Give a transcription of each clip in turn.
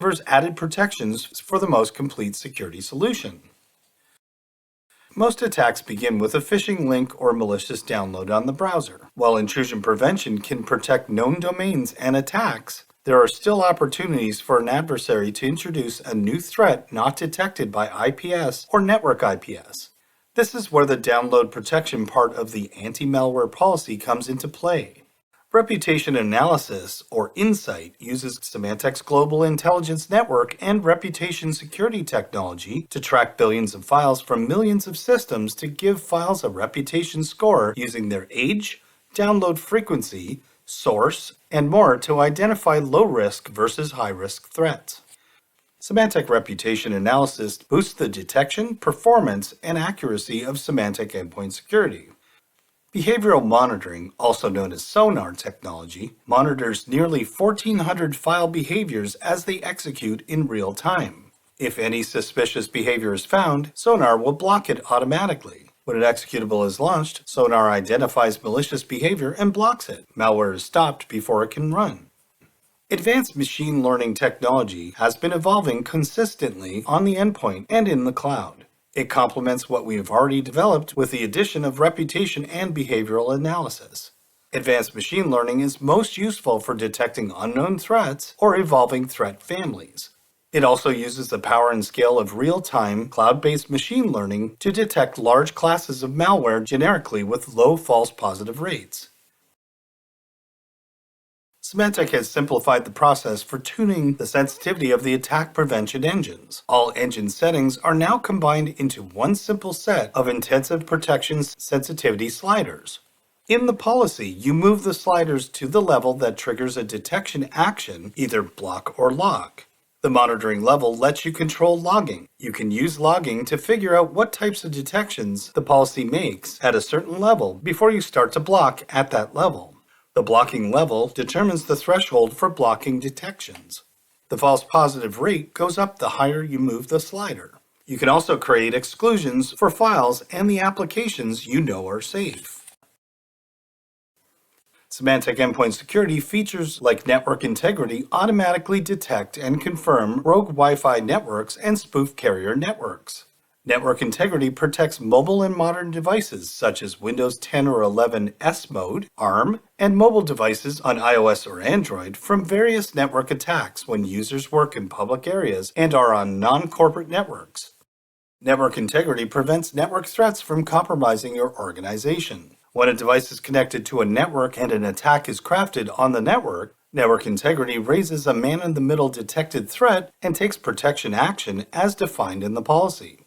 delivers added protections for the most complete security solution. Most attacks begin with a phishing link or malicious download on the browser. While intrusion prevention can protect known domains and attacks, there are still opportunities for an adversary to introduce a new threat not detected by IPS or network IPS. This is where the download protection part of the anti-malware policy comes into play. Reputation analysis, or InSight, uses Symantec's Global Intelligence Network and reputation security technology to track billions of files from millions of systems to give files a reputation score using their age, download frequency, source, and more to identify low-risk versus high-risk threats. Symantec Reputation Analysis boosts the detection, performance, and accuracy of Symantec endpoint security. Behavioral monitoring, also known as SONAR technology, monitors nearly 1,400 file behaviors as they execute in real time. If any suspicious behavior is found, SONAR will block it automatically. When an executable is launched, SONAR identifies malicious behavior and blocks it. Malware is stopped before it can run. Advanced machine learning technology has been evolving consistently on the endpoint and in the cloud. It complements what we have already developed with the addition of reputation and behavioral analysis. Advanced machine learning is most useful for detecting unknown threats or evolving threat families. It also uses the power and scale of real-time, cloud-based machine learning to detect large classes of malware generically with low false positive rates. Symantec has simplified the process for tuning the sensitivity of the attack prevention engines. All engine settings are now combined into one simple set of intensive protection sensitivity sliders. In the policy, you move the sliders to the level that triggers a detection action, either block or log. The monitoring level lets you control logging. You can use logging to figure out what types of detections the policy makes at a certain level before you start to block at that level. The blocking level determines the threshold for blocking detections. The false positive rate goes up the higher you move the slider. You can also create exclusions for files and the applications you know are safe. Symantec Endpoint Security features like network integrity automatically detect and confirm rogue Wi-Fi networks and spoof carrier networks. Network integrity protects mobile and modern devices such as Windows 10 or 11 S Mode, ARM, and mobile devices on iOS or Android from various network attacks when users work in public areas and are on non-corporate networks. Network integrity prevents network threats from compromising your organization. When a device is connected to a network and an attack is crafted on the network, network integrity raises a man-in-the-middle detected threat and takes protection action as defined in the policy.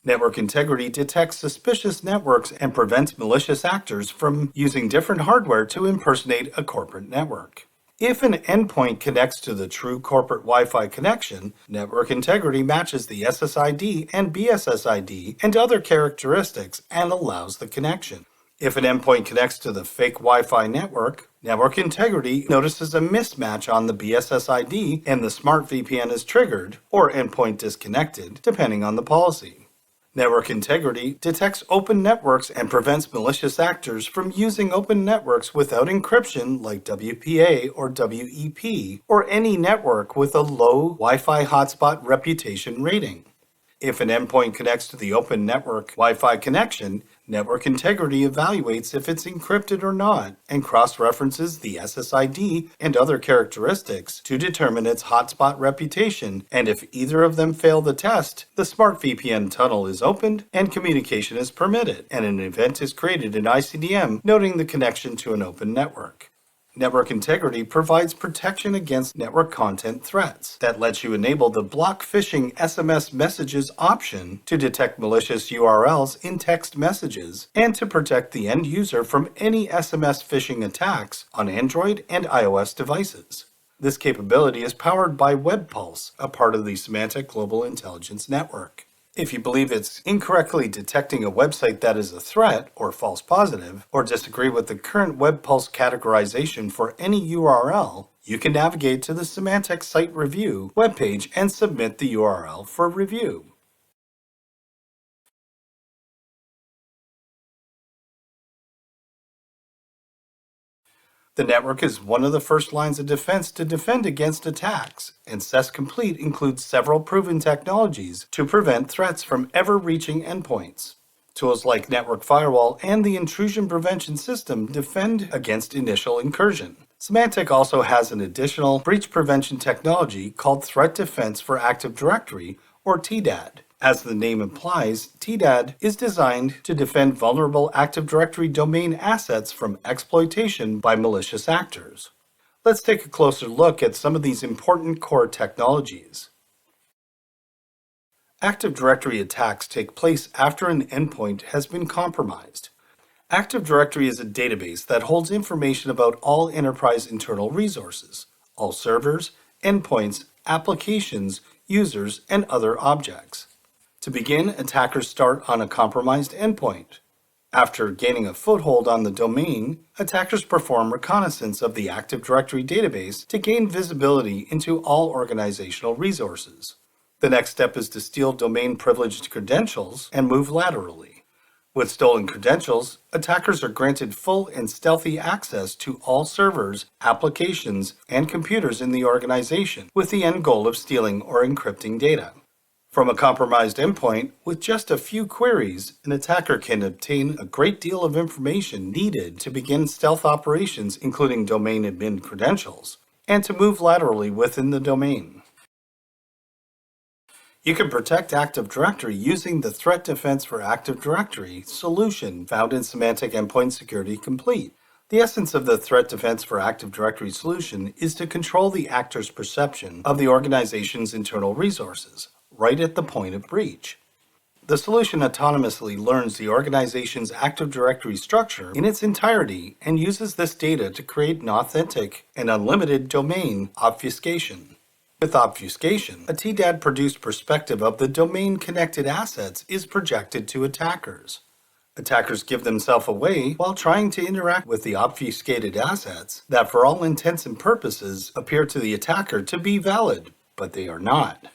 Network integrity detects suspicious networks and prevents malicious actors from using different hardware to impersonate a corporate network. If an endpoint connects to the true corporate Wi-Fi connection, network integrity matches the SSID and BSSID and other characteristics and allows the connection. If an endpoint connects to the fake Wi-Fi network, network integrity notices a mismatch on the BSSID and the smart VPN is triggered or endpoint disconnected, depending on the policy. Network integrity detects open networks and prevents malicious actors from using open networks without encryption like WPA or WEP, or any network with a low Wi-Fi hotspot reputation rating. If an endpoint connects to the open network Wi-Fi connection, network integrity evaluates if it's encrypted or not and cross-references the SSID and other characteristics to determine its hotspot reputation, and if either of them fail the test, the smart VPN tunnel is opened and communication is permitted, and an event is created in ICDM noting the connection to an open network. Network integrity provides protection against network content threats that lets you enable the block phishing SMS messages option to detect malicious URLs in text messages and to protect the end user from any SMS phishing attacks on Android and iOS devices. This capability is powered by WebPulse, a part of the Symantec Global Intelligence Network. If you believe it's incorrectly detecting a website that is a threat or false positive, or disagree with the current WebPulse categorization for any URL, you can navigate to the Symantec Site Review webpage and submit the URL for review. The network is one of the first lines of defense to defend against attacks, and SES Complete includes several proven technologies to prevent threats from ever reaching endpoints. Tools like Network Firewall and the Intrusion Prevention System defend against initial incursion. Symantec also has an additional breach prevention technology called Threat Defense for Active Directory, or TDAD. As the name implies, TDAD is designed to defend vulnerable Active Directory domain assets from exploitation by malicious actors. Let's take a closer look at some of these important core technologies. Active Directory attacks take place after an endpoint has been compromised. Active Directory is a database that holds information about all enterprise internal resources, all servers, endpoints, applications, users, and other objects. To begin, attackers start on a compromised endpoint. After gaining a foothold on the domain, attackers perform reconnaissance of the Active Directory database to gain visibility into all organizational resources. The next step is to steal domain-privileged credentials and move laterally. With stolen credentials, attackers are granted full and stealthy access to all servers, applications, and computers in the organization, with the end goal of stealing or encrypting data. From a compromised endpoint, with just a few queries, an attacker can obtain a great deal of information needed to begin stealth operations, including domain admin credentials, and to move laterally within the domain. You can protect Active Directory using the Threat Defense for Active Directory solution found in Symantec Endpoint Security Complete. The essence of the Threat Defense for Active Directory solution is to control the actor's perception of the organization's internal resources, right at the point of breach. The solution autonomously learns the organization's Active Directory structure in its entirety and uses this data to create an authentic and unlimited domain obfuscation. With obfuscation, a TDAD-produced perspective of the domain-connected assets is projected to attackers. Attackers give themselves away while trying to interact with the obfuscated assets that, for all intents and purposes, appear to the attacker to be valid, but they are not.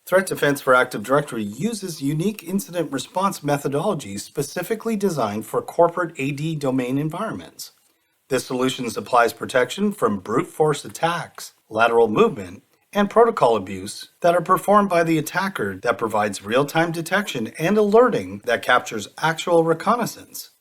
Threat Defense for Active Directory uses unique incident response methodologies specifically designed for corporate AD domain environments. This solution supplies protection from brute force attacks, lateral movement, and protocol abuse that are performed by the attacker that provides real-time detection and alerting that captures actual reconnaissance.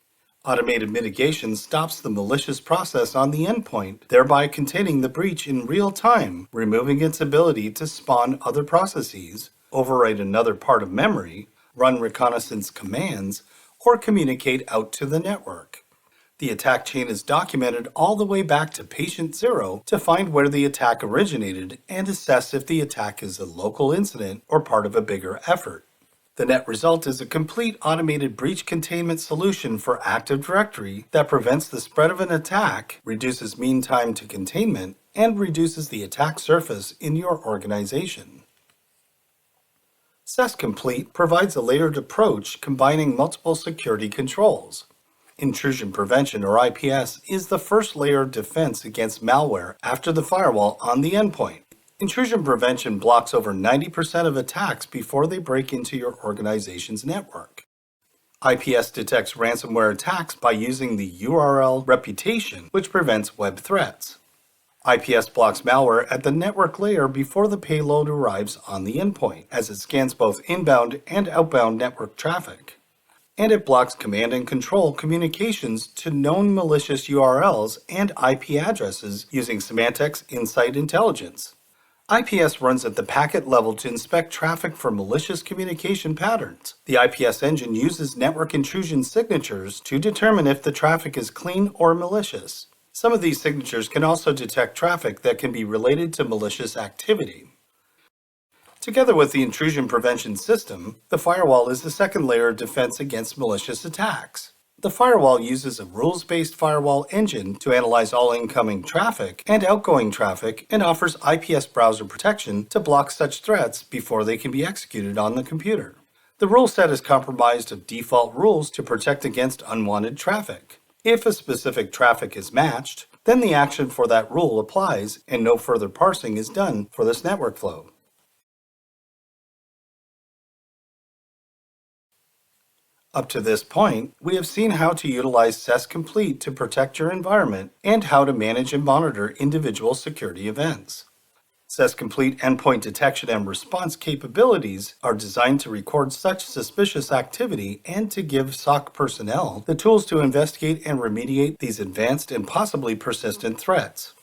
Automated mitigation stops the malicious process on the endpoint, thereby containing the breach in real time, removing its ability to spawn other processes, overwrite another part of memory, run reconnaissance commands, or communicate out to the network. The attack chain is documented all the way back to patient zero to find where the attack originated and assess if the attack is a local incident or part of a bigger effort. The net result is a complete automated breach containment solution for Active Directory that prevents the spread of an attack, reduces mean time to containment, and reduces the attack surface in your organization. SES Complete provides a layered approach combining multiple security controls. Intrusion prevention, or IPS, is the first layer of defense against malware after the firewall on the endpoint. Intrusion prevention blocks over 90% of attacks before they break into your organization's network. IPS detects ransomware attacks by using the URL reputation, which prevents web threats. IPS blocks malware at the network layer before the payload arrives on the endpoint, as it scans both inbound and outbound network traffic. And it blocks command and control communications to known malicious URLs and IP addresses using Symantec's Insight Intelligence. IPS runs at the packet level to inspect traffic for malicious communication patterns. The IPS engine uses network intrusion signatures to determine if the traffic is clean or malicious. Some of these signatures can also detect traffic that can be related to malicious activity. Together with the intrusion prevention system, the firewall is the second layer of defense against malicious attacks. The firewall uses a rules-based firewall engine to analyze all incoming traffic and outgoing traffic and offers IPS browser protection to block such threats before they can be executed on the computer. The rule set is comprised of default rules to protect against unwanted traffic. If a specific traffic is matched, then the action for that rule applies and no further parsing is done for this network flow. Up to this point, we have seen how to utilize SES Complete to protect your environment and how to manage and monitor individual security events. SES Complete endpoint detection and response capabilities are designed to record such suspicious activity and to give SOC personnel the tools to investigate and remediate these advanced and possibly persistent threats.